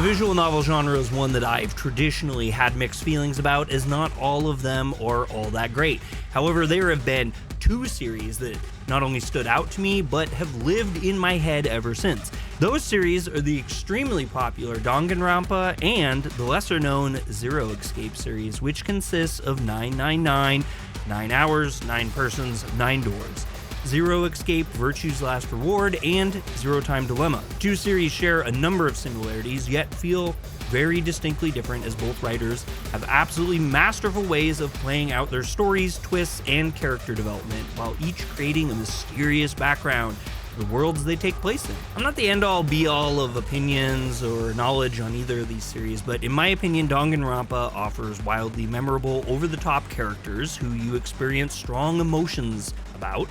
visual novel genre is one that I've traditionally had mixed feelings about, as not all of them are all that great. However, there have been two series that not only stood out to me, but have lived in my head ever since. Those series are the extremely popular Danganronpa and the lesser-known Zero Escape series, which consists of 999, 9 hours, 9 persons, 9 doors. Zero Escape, Virtue's Last Reward, and Zero Time Dilemma. The two series share a number of similarities, yet feel very distinctly different, as both writers have absolutely masterful ways of playing out their stories, twists, and character development, while each creating a mysterious background to the worlds they take place in. I'm not the end-all be-all of opinions or knowledge on either of these series, but in my opinion, Danganronpa offers wildly memorable, over-the-top characters who you experience strong emotions about,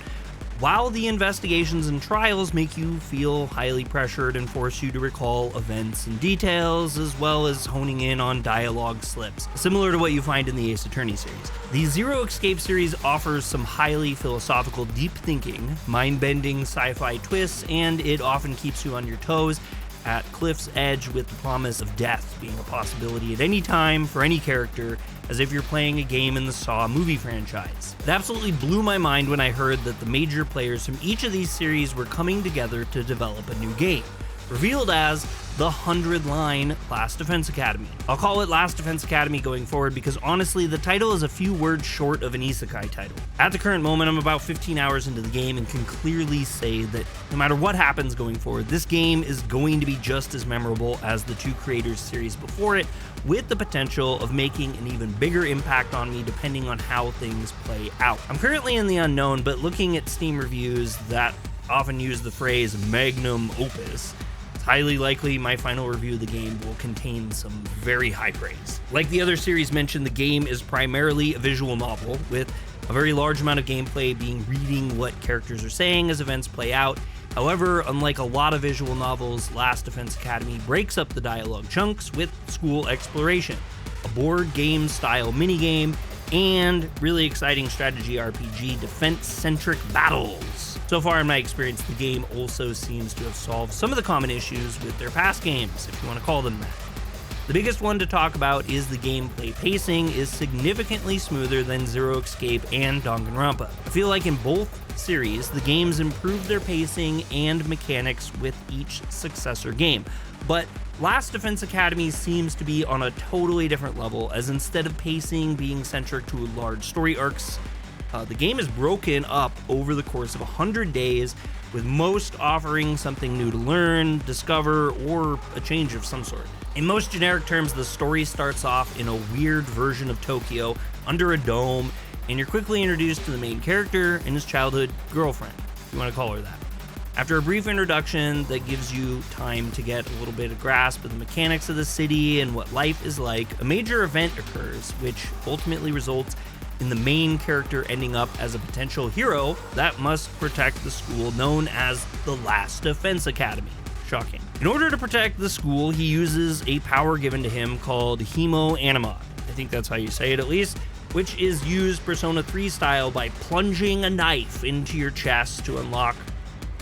while the investigations and trials make you feel highly pressured and force you to recall events and details, as well as honing in on dialogue slips, similar to what you find in the Ace Attorney series. The Zero Escape series offers some highly philosophical, deep thinking, mind-bending sci-fi twists, and it often keeps you on your toes at cliff's edge, with the promise of death being a possibility at any time for any character, as if you're playing a game in the Saw movie franchise. It absolutely blew my mind when I heard that the major players from each of these series were coming together to develop a new game, revealed as the 100-line Last Defense Academy. I'll call it Last Defense Academy going forward because honestly, the title is a few words short of an isekai title. At the current moment, I'm about 15 hours into the game and can clearly say that no matter what happens going forward, this game is going to be just as memorable as the two creators' series before it, with the potential of making an even bigger impact on me depending on how things play out. I'm currently in the unknown, but looking at Steam reviews that often use the phrase magnum opus, highly likely my final review of the game will contain some very high praise. Like the other series mentioned, the game is primarily a visual novel, with a very large amount of gameplay being reading what characters are saying as events play out. However, unlike a lot of visual novels, Last Defense Academy breaks up the dialogue chunks with school exploration, a board game style minigame, and really exciting strategy RPG defense-centric battles. So far in my experience, the game also seems to have solved some of the common issues with their past games, if you want to call them that. The biggest one to talk about is the gameplay pacing is significantly smoother than Zero Escape and Danganronpa. I feel like in both series, the games improved their pacing and mechanics with each successor game, but Last Defense Academy seems to be on a totally different level, as instead of pacing being centric to large story arcs, the game is broken up over the course of 100 days, with most offering something new to learn, discover, or a change of some sort. In most generic terms, the story starts off in a weird version of Tokyo under a dome, and you're quickly introduced to the main character and his childhood girlfriend, if you want to call her that. After a brief introduction that gives you time to get a little bit of grasp of the mechanics of the city and what life is like, a major event occurs, which ultimately results in the main character ending up as a potential hero that must protect the school known as the Last Defense Academy. Shocking. In order to protect the school, he uses a power given to him called Hemo Animod. I think that's how you say it at least, which is used Persona 3 style by plunging a knife into your chest to unlock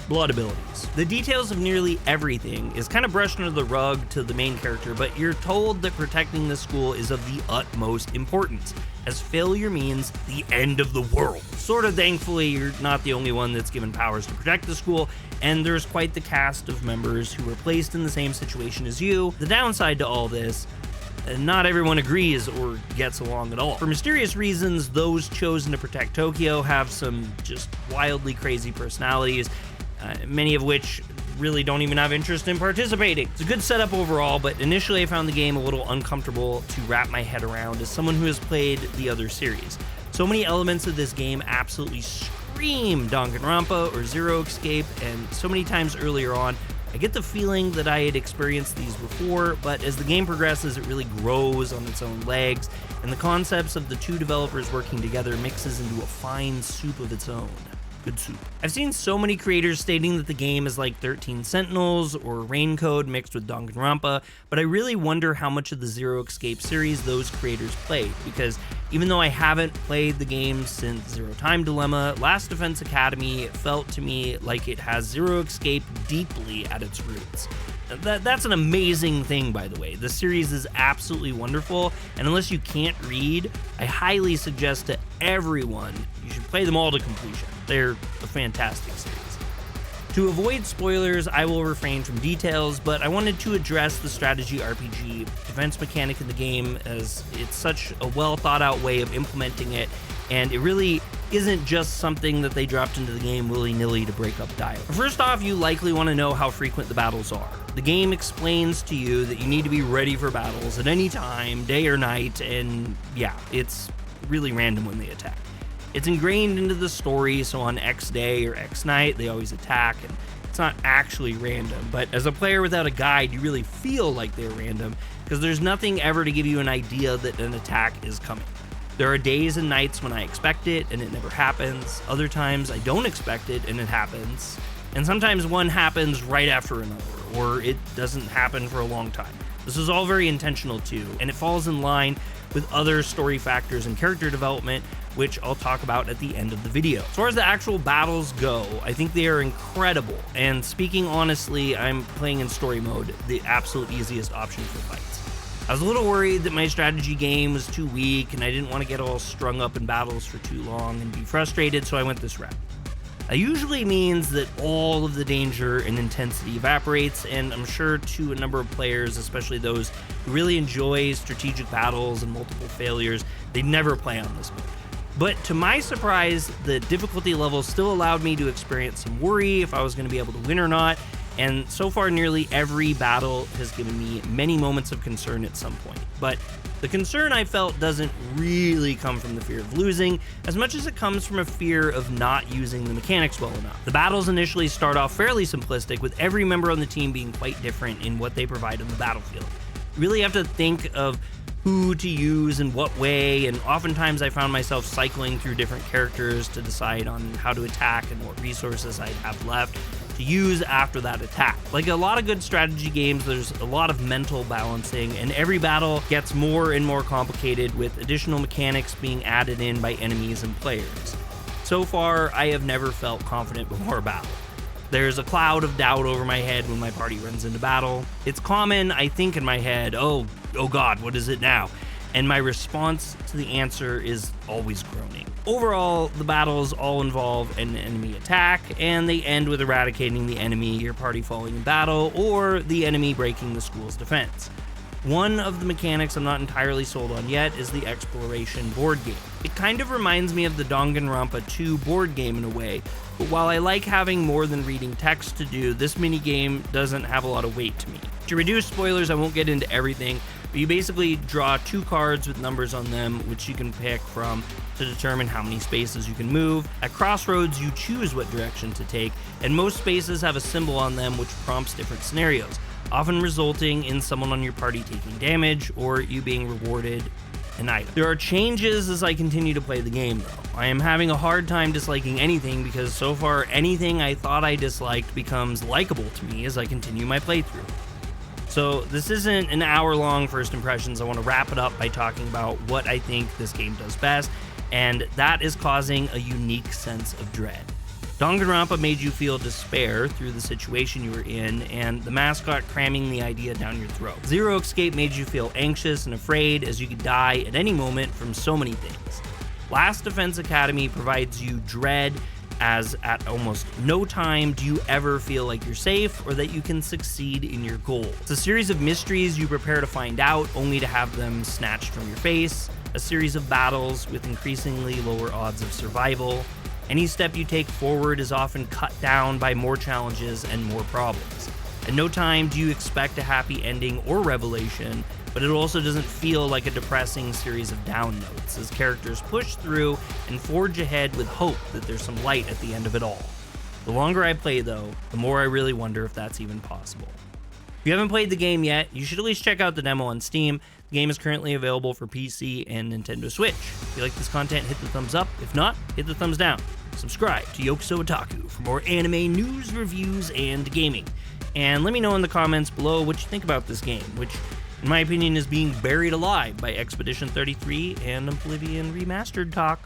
blood abilities. The details of nearly everything is kind of brushed under the rug to the main character, but you're told that protecting the school is of the utmost importance, as failure means the end of the world. Sort of thankfully, you're not the only one that's given powers to protect the school, and there's quite the cast of members who are placed in the same situation as you. The downside to all this, not everyone agrees or gets along at all. For mysterious reasons, those chosen to protect Tokyo have some just wildly crazy personalities, many of which really don't even have interest in participating. It's a good setup overall, but initially I found the game a little uncomfortable to wrap my head around as someone who has played the other series. So many elements of this game absolutely scream Danganronpa or Zero Escape, and so many times earlier on, I get the feeling that I had experienced these before, but as the game progresses, it really grows on its own legs, and the concepts of the two developers working together mixes into a fine soup of its own. Good soup. I've seen so many creators stating that the game is like 13 Sentinels or Raincode mixed with Danganronpa, but I really wonder how much of the Zero Escape series those creators played, because Even though I haven't played the game since Zero Time Dilemma, Last Defense Academy felt to me like it has Zero Escape deeply at its roots. That's an amazing thing, by the way. The series is absolutely wonderful, and unless you can't read, I highly suggest to everyone you should play them all to completion. They're a fantastic series. To avoid spoilers, I will refrain from details, but I wanted to address the strategy RPG defense mechanic in the game, as it's such a well thought out way of implementing it, and it really isn't just something that they dropped into the game willy-nilly to break up dialogue. First off, you likely want to know how frequent the battles are. The game explains to you that you need to be ready for battles at any time, day or night, and yeah, it's really random when they attack. It's ingrained into the story, so on X day or X night, they always attack, and it's not actually random, but as a player without a guide, you really feel like they're random, because there's nothing ever to give you an idea that an attack is coming. There are days and nights when I expect it, and it never happens. Other times, I don't expect it, and it happens. And sometimes one happens right after another, or it doesn't happen for a long time. This is all very intentional too, and it falls in line with other story factors and character development, which I'll talk about at the end of the video. As far as the actual battles go, I think they are incredible, and speaking honestly, I'm playing in story mode, the absolute easiest option for fights. I was a little worried that my strategy game was too weak, and I didn't want to get all strung up in battles for too long and be frustrated, so I went this route. That usually means that all of the danger and intensity evaporates, and I'm sure to a number of players, especially those who really enjoy strategic battles and multiple failures, they never play on this mode. But to my surprise, the difficulty level still allowed me to experience some worry if I was going to be able to win or not, and so far nearly every battle has given me many moments of concern at some point. But the concern I felt doesn't really come from the fear of losing, as much as it comes from a fear of not using the mechanics well enough. The battles initially start off fairly simplistic, with every member on the team being quite different in what they provide on the battlefield. You really have to think of who to use in what way, and oftentimes I found myself cycling through different characters to decide on how to attack and what resources I'd have left to use after that attack. Like a lot of good strategy games, there's a lot of mental balancing, and every battle gets more and more complicated with additional mechanics being added in by enemies and players. So far, I have never felt confident before a battle. There's a cloud of doubt over my head when my party runs into battle. It's common, I think in my head, oh god, what is it now? And my response to the answer is always groaning. Overall, the battles all involve an enemy attack, and they end with eradicating the enemy, your party falling in battle, or the enemy breaking the school's defense. One of the mechanics I'm not entirely sold on yet is the exploration board game. It kind of reminds me of the Danganronpa 2 board game in a way, but while I like having more than reading text to do, this minigame doesn't have a lot of weight to me. To reduce spoilers, I won't get into everything, but you basically draw 2 cards with numbers on them, which you can pick from to determine how many spaces you can move. At crossroads, you choose what direction to take, and most spaces have a symbol on them which prompts different scenarios, often resulting in someone on your party taking damage or you being rewarded an item. There are changes as I continue to play the game though. I am having a hard time disliking anything because so far anything I thought I disliked becomes likable to me as I continue my playthrough. So this isn't an hour-long First Impressions. I want to wrap it up by talking about what I think this game does best, and that is causing a unique sense of dread. Danganronpa made you feel despair through the situation you were in, and the mascot cramming the idea down your throat. Zero Escape made you feel anxious and afraid as you could die at any moment from so many things. Last Defense Academy provides you dread, as at almost no time do you ever feel like you're safe or that you can succeed in your goal. It's a series of mysteries you prepare to find out, only to have them snatched from your face, a series of battles with increasingly lower odds of survival. Any step you take forward is often cut down by more challenges and more problems. At no time do you expect a happy ending or revelation, but it also doesn't feel like a depressing series of down notes as characters push through and forge ahead with hope that there's some light at the end of it all. The longer I play though, the more I really wonder if that's even possible. If you haven't played the game yet, you should at least check out the demo on Steam. The game is currently available for PC and Nintendo Switch. If you like this content, hit the thumbs up. If not, hit the thumbs down. Subscribe to Yokuso Otaku for more anime news, reviews, and gaming. And let me know in the comments below what you think about this game, which in my opinion, is being buried alive by Expedition 33 and Oblivion Remastered talk.